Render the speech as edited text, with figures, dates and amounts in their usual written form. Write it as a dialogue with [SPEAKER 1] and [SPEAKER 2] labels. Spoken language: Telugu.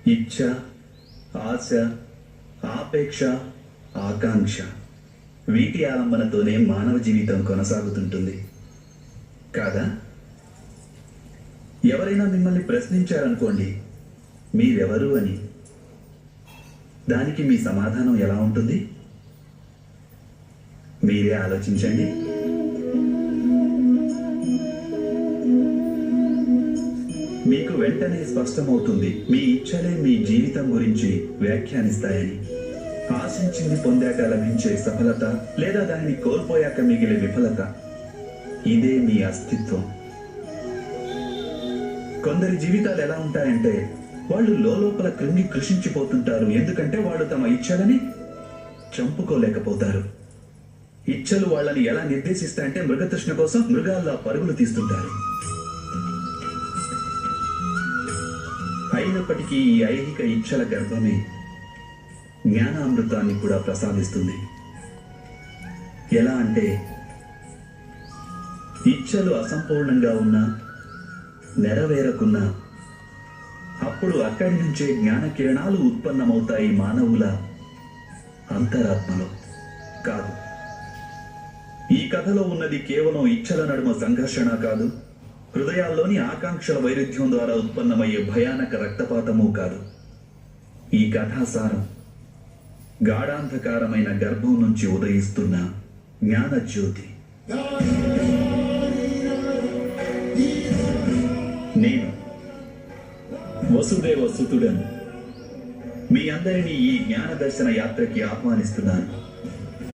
[SPEAKER 1] ఇచ్ఛ, ఆశ, ఆపేక్ష, ఆకాంక్ష వీటి ఆలంబనతోనే మానవ జీవితం కొనసాగుతుంటుంది కాదా? ఎవరైనా మిమ్మల్ని ప్రశ్నించారనుకోండి, మీరెవరు అని. దానికి మీ సమాధానం ఎలా ఉంటుంది? మీరే ఆలోచించండి. మీకు వెంటనే స్పష్టమవుతుంది మీ ఇచ్చలే మీ జీవితం గురించి వ్యాఖ్యానిస్తాయని. ఆశించింది పొందాక లభించే సఫలత లేదా దానిని కోల్పోయాక మిగిలే విఫలత, ఇదే మీ అస్తిత్వం. కొందరి జీవితాలు ఎలా ఉంటాయంటే వాళ్ళు లోపల కృంగి కృషించిపోతుంటారు. ఎందుకంటే వాళ్ళు తమ ఇచ్చలని చంపుకోలేకపోతారు. ఇచ్చలు వాళ్ళని ఎలా నిర్దేశిస్తాయంటే మృగతృష్ణ కోసం మృగాల్లా పరుగులు తీస్తుంటారు. అయినప్పటికీ ఈ ఐహిక ఇచ్చల గర్భమే జ్ఞానామృతాన్ని కూడా ప్రసాదిస్తుంది. ఎలా అంటే ఇచ్చలు అసంపూర్ణంగా ఉన్నా, నెరవేరకున్నా, అప్పుడు అక్కడి నుంచే జ్ఞాన కిరణాలు ఉత్పన్నమవుతాయి మానవుల అంతరాత్మలో. కాదు, ఈ కథలో ఉన్నది కేవలం ఇచ్చల నడుమ సంఘర్షణ కాదు, హృదయాల్లోని ఆకాంక్షల వైరుధ్యం ద్వారా ఉత్పన్నమయ్యే భయానక రక్తపాతమూ కాదు. ఈ కథాసారం గాఢాంధకారమైన గర్భం నుంచి ఉదయిస్తున్న జ్ఞానజ్యోతి. నేను వసుదేవ సుతుడను మీ అందరినీ ఈ జ్ఞాన దర్శన యాత్రకి ఆహ్వానిస్తున్నాను.